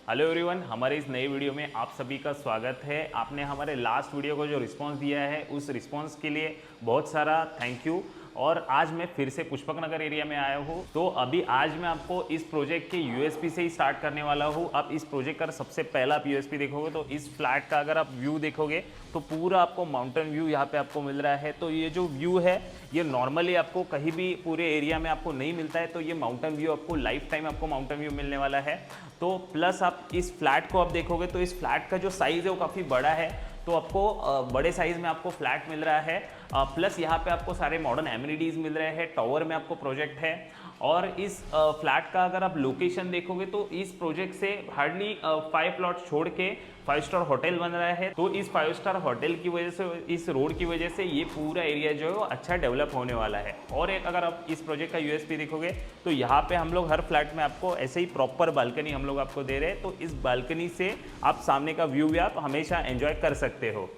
Hello everyone, हमारे इस नए वीडियो में आप सभी का स्वागत है। आपने हमारे लास्ट वीडियो को जो रिस्पांस दिया है उस रिस्पांस के लिए बहुत सारा थैंक यू। और आज मैं फिर से पुष्पक नगर एरिया में आया हूँ। तो अभी आज मैं आपको इस प्रोजेक्ट के यूएसपी से ही स्टार्ट करने वाला हूँ। आप इस प्रोजेक्ट का सबसे पहला आप यूएसपी देखोगे तो इस फ्लैट का अगर आप व्यू देखोगे तो पूरा आपको माउंटेन व्यू यहाँ पे आपको मिल रहा है। तो ये जो व्यू है ये नॉर्मली आपको कहीं भी पूरे एरिया में आपको नहीं मिलता है। तो ये माउंटेन व्यू आपको लाइफ टाइम आपको माउंटेन व्यू मिलने वाला है। तो प्लस आप इस फ्लैट को आप देखोगे तो इस फ्लैट का जो साइज़ है वो काफ़ी बड़ा है। तो आपको बड़े साइज़ में आपको फ्लैट मिल रहा है। प्लस यहाँ पे आपको सारे मॉडर्न एमिनिटीज़ मिल रहे हैं। टावर में आपको प्रोजेक्ट है। और इस फ्लैट का अगर आप लोकेशन देखोगे तो इस प्रोजेक्ट से हार्डली 5 प्लॉट छोड़ के 5 स्टार होटल बन रहा है। तो इस 5 स्टार होटल की वजह से, इस रोड की वजह से ये पूरा एरिया जो है वो अच्छा डेवलप होने वाला है। और एक अगर आप इस प्रोजेक्ट का यूएसपी देखोगे तो यहाँ पे हम लोग हर फ्लैट में आपको ऐसे ही प्रॉपर बालकनी हम लोग आपको दे रहे हैं। तो इस बालकनी से आप सामने का व्यू भी आप हमेशा एंजॉय कर सकते हो।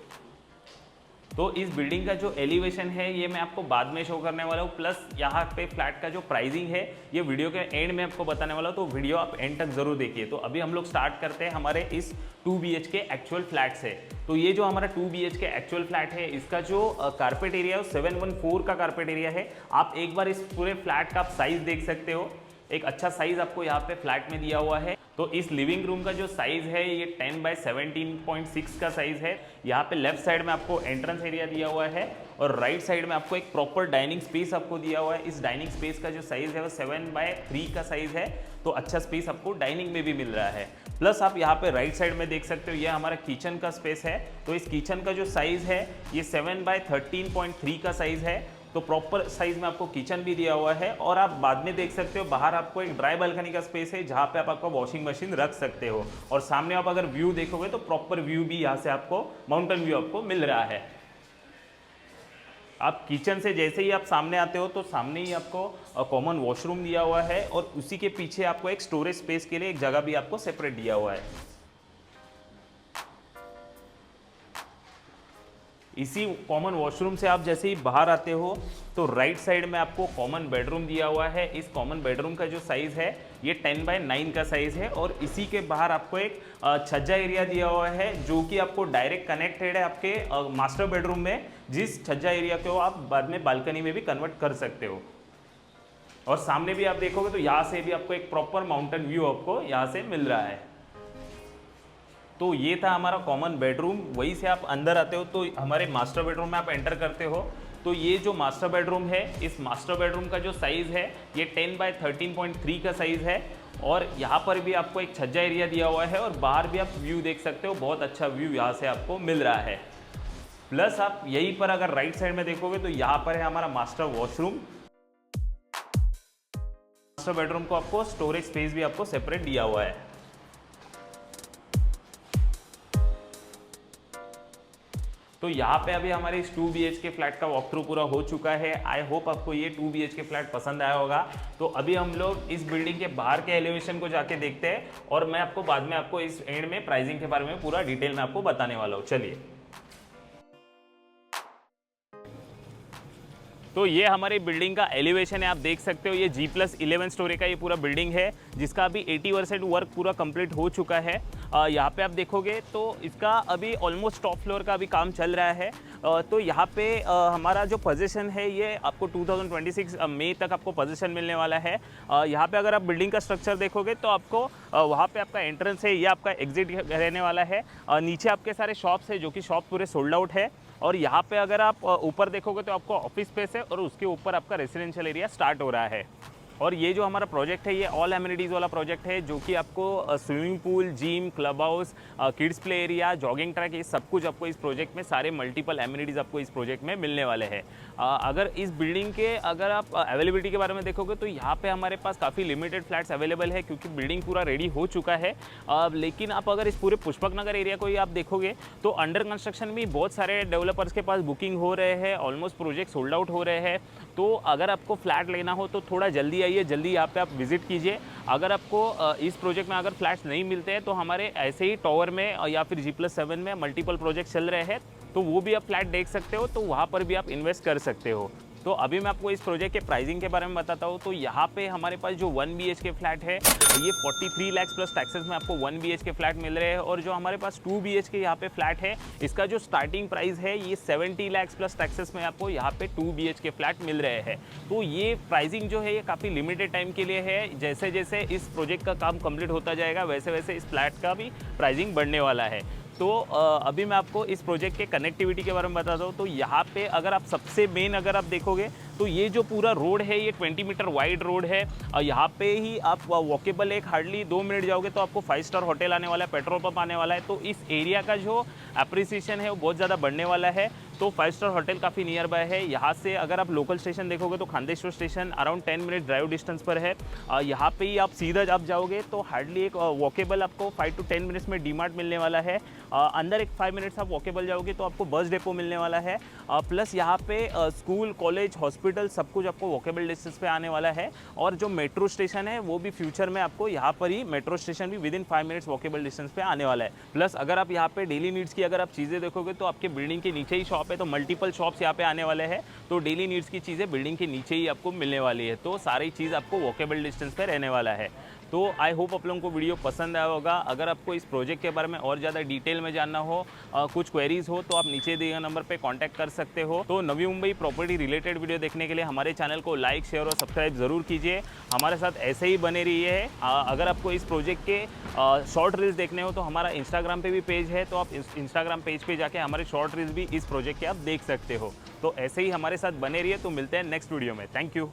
तो इस बिल्डिंग का जो एलिवेशन है ये मैं आपको बाद में शो करने वाला हूँ। प्लस यहाँ पे फ्लैट का जो प्राइसिंग है ये वीडियो के एंड में आपको बताने वाला हूँ। तो वीडियो आप एंड तक जरूर देखिए। तो अभी हम लोग स्टार्ट करते हैं हमारे इस 2 BHK एक्चुअल फ्लैट से। तो ये जो हमारा 2 BHK एक्चुअल फ्लैट है इसका जो कारपेट एरिया है 714 का कारपेट एरिया है। आप एक बार इस पूरे फ्लैट का आप साइज देख सकते हो। एक अच्छा साइज आपको यहाँ पे फ्लैट में दिया हुआ है। तो इस लिविंग रूम का जो साइज है ये 10 बाय 17.6 का साइज है। यहाँ पे लेफ्ट साइड में आपको एंट्रेंस एरिया दिया हुआ है और राइट साइड में आपको एक प्रॉपर डाइनिंग स्पेस आपको दिया हुआ है। इस डाइनिंग स्पेस का जो साइज है वो 7 बाय 3 का साइज है। तो अच्छा स्पेस आपको डाइनिंग में भी मिल रहा है। प्लस आप यहाँ पे राइट साइड में देख सकते हो ये हमारा किचन का स्पेस है। तो इस किचन का जो साइज है ये 7 बाय 13.3 का साइज है। तो प्रॉपर साइज में आपको किचन भी दिया हुआ है। और आप बाद में देख सकते हो बाहर आपको एक ड्राई बालकनी का स्पेस है जहाँ पे आप आपका वॉशिंग मशीन रख सकते हो। और सामने आप अगर व्यू देखोगे तो प्रॉपर व्यू भी यहाँ से आपको माउंटेन व्यू आपको मिल रहा है। आप किचन से जैसे ही आप सामने आते हो तो सामने ही आपको कॉमन वॉशरूम दिया हुआ है और उसी के पीछे आपको एक स्टोरेज स्पेस के लिए एक जगह भी आपको सेपरेट दिया हुआ है। इसी कॉमन वॉशरूम से आप जैसे ही बाहर आते हो तो राइट साइड में आपको कॉमन बेडरूम दिया हुआ है। इस कॉमन बेडरूम का जो साइज़ है ये 10 बाय 9 का साइज़ है। और इसी के बाहर आपको एक छज्जा एरिया दिया हुआ है जो कि आपको डायरेक्ट कनेक्टेड है आपके मास्टर बेडरूम में, जिस छज्जा एरिया को आप बाद में बालकनी में भी कन्वर्ट कर सकते हो। और सामने भी आप देखोगे तो यहाँ से भी आपको एक प्रॉपर माउंटेन व्यू आपको यहाँ से मिल रहा है। तो ये था हमारा कॉमन बेडरूम। वहीं से आप अंदर आते हो तो हमारे मास्टर बेडरूम में आप एंटर करते हो। तो ये जो मास्टर बेडरूम है इस मास्टर बेडरूम का जो साइज़ है ये 10 बाय 13.3 का साइज़ है। और यहाँ पर भी आपको एक छज्जा एरिया दिया हुआ है और बाहर भी आप व्यू देख सकते हो। बहुत अच्छा व्यू यहाँ से आपको मिल रहा है। प्लस आप यहीं पर अगर राइट साइड में देखोगे तो यहाँ पर है हमारा मास्टर वॉशरूम। मास्टर बेडरूम को आपको स्टोरेज स्पेस भी आपको सेपरेट दिया हुआ है। तो यहाँ पे अभी हमारे इस 2 BHK फ्लैट का वॉक थ्रू पूरा हो चुका है। आई होप आपको ये 2 BHK फ्लैट पसंद आया होगा। तो अभी हम लोग इस बिल्डिंग के बाहर के एलिवेशन को जाके देखते हैं और मैं आपको बाद में आपको इस एंड में प्राइसिंग के बारे में पूरा डिटेल में आपको बताने वाला हूँ। चलिए, तो ये हमारी बिल्डिंग का एलिवेशन है। आप देख सकते हो ये G+11 स्टोरी का ये पूरा बिल्डिंग है जिसका अभी 80% वर्क पूरा कंप्लीट हो चुका है। यहाँ पे आप देखोगे तो इसका अभी ऑलमोस्ट टॉप फ्लोर का अभी काम चल रहा है। तो यहाँ पे हमारा जो पोजीशन है ये आपको 2026 मई तक आपको पोजीशन मिलने वाला है। यहाँ पे अगर आप बिल्डिंग का स्ट्रक्चर देखोगे तो आपको वहाँ पे आपका एंट्रेंस है, ये आपका एग्जिट रहने वाला है। नीचे आपके सारे शॉप्स है जो कि शॉप पूरे सोल्ड आउट है। और यहाँ पे अगर आप ऊपर देखोगे तो आपको ऑफिस स्पेस है और उसके ऊपर आपका रेजिडेंशियल एरिया स्टार्ट हो रहा है। और ये जो हमारा प्रोजेक्ट है ये ऑल एमिनिटीज़ वाला प्रोजेक्ट है जो कि आपको swimming pool, gym, club house, kids play area, jogging track, ये सब कुछ आपको इस प्रोजेक्ट में सारे मल्टीपल एमिनिटीज़ आपको इस प्रोजेक्ट में मिलने वाले हैं। अगर इस बिल्डिंग के अगर आप अवेलेबिलिटी के बारे में देखोगे तो यहाँ पे हमारे पास काफ़ी लिमिटेड फ्लैट्स अवेलेबल है क्योंकि बिल्डिंग पूरा रेडी हो चुका है। लेकिन आप अगर इस पूरे पुष्पक नगर एरिया को ही आप देखोगे तो अंडर कंस्ट्रक्शन भी बहुत सारे डेवलपर्स के पास बुकिंग हो रहे हैं। ऑलमोस्ट प्रोजेक्ट सोल्ड आउट हो रहे हैं। तो अगर आपको फ्लैट लेना हो तो थोड़ा जल्दी आइए, जल्दी यहाँ पे आप विजिट कीजिए। अगर आपको इस प्रोजेक्ट में अगर फ्लैट्स नहीं मिलते हैं तो हमारे ऐसे ही टावर में या फिर G+7 में मल्टीपल प्रोजेक्ट चल रहे हैं तो वो भी आप फ्लैट देख सकते हो। तो वहाँ पर भी आप इन्वेस्ट कर सकते हो। तो अभी मैं आपको इस प्रोजेक्ट के प्राइसिंग के बारे में बताता हूँ। तो यहाँ पे हमारे पास जो 1 BHK फ्लैट है ये 43 लाख प्लस टैक्सेस में आपको 1 BHK फ्लैट मिल रहे हैं, और जो हमारे पास 2 BHK यहाँ पे फ्लैट है इसका जो स्टार्टिंग प्राइस है ये 70 लाख प्लस टैक्सेस में आपको यहाँ पे 2 BHK फ्लैट मिल रहे हैं। तो ये प्राइसिंग जो है ये काफ़ी लिमिटेड टाइम के लिए है। जैसे जैसे इस प्रोजेक्ट का काम कंप्लीट होता जाएगा वैसे वैसे इस फ्लैट का भी प्राइसिंग बढ़ने वाला है। तो अभी मैं आपको इस प्रोजेक्ट के कनेक्टिविटी के बारे में बताता हूँ। तो यहाँ पे अगर आप सबसे मेन अगर आप देखोगे तो ये जो पूरा रोड है ये 20 मीटर वाइड रोड है, और यहाँ पे ही आप वॉकेबल एक हार्डली 2 मिनट जाओगे तो आपको 5 स्टार होटल आने वाला है, पेट्रोल पंप आने वाला है। तो इस एरिया का जो अप्रिसिएशन है वो बहुत ज़्यादा बढ़ने वाला है। तो 5 स्टार होटल काफ़ी नियर बाय है। यहाँ से अगर आप लोकल स्टेशन देखोगे तो Khandeshwar station around 10 minute drive distance पर है। यहाँ पे ही आप सीधा आप जाओगे तो हार्डली एक वॉकेबल आपको 5 to 10 मिनट्स में डीमार्ट मिलने वाला है। अंदर एक 5 मिनट्स आप वॉकेबल जाओगे तो आपको बस डिपो मिलने वाला है। प्लस यहाँ पे स्कूल, कॉलेज, हॉस्पिटल सब कुछ आपको वॉकेबल डिस्टेंस पे आने वाला है। और जो मेट्रो स्टेशन है वो भी फ्यूचर में आपको यहाँ पर ही मेट्रो स्टेशन भी विदिन 5 मिनट्स वॉकेबल डिस्टेंस पे आने वाला है। प्लस अगर आप यहाँ पे डेली नीड्स की अगर आप चीज़ें देखोगे तो आपके बिल्डिंग के नीचे ही शॉप है, तो मल्टीपल शॉप्स यहाँ पे आने वाले हैं। तो डेली नीड्स की चीज़ें बिल्डिंग के नीचे ही आपको मिलने वाली है। तो सारी चीज़ आपको वॉकेबल डिस्टेंस पे रहने वाला है। तो आई होप आप लोगों को वीडियो पसंद आया होगा। अगर आपको इस प्रोजेक्ट के बारे में और ज़्यादा डिटेल में जानना हो, कुछ क्वेरीज हो, तो आप नीचे दिए गए नंबर पे कांटेक्ट कर सकते हो। तो Navi Mumbai property related video देखने के लिए हमारे चैनल को लाइक, शेयर और सब्सक्राइब ज़रूर कीजिए। हमारे साथ ऐसे ही बने रहिए। अगर आपको इस प्रोजेक्ट के शॉर्ट रील्स देखने हो तो हमारा इंस्टाग्राम पे भी पेज है, तो आप इंस्टाग्राम पेज पे जाके हमारे शॉर्ट रील्स भी इस प्रोजेक्ट के आप देख सकते हो। तो ऐसे ही हमारे साथ बने रहिए। तो मिलते हैं नेक्स्ट वीडियो में। Thank you.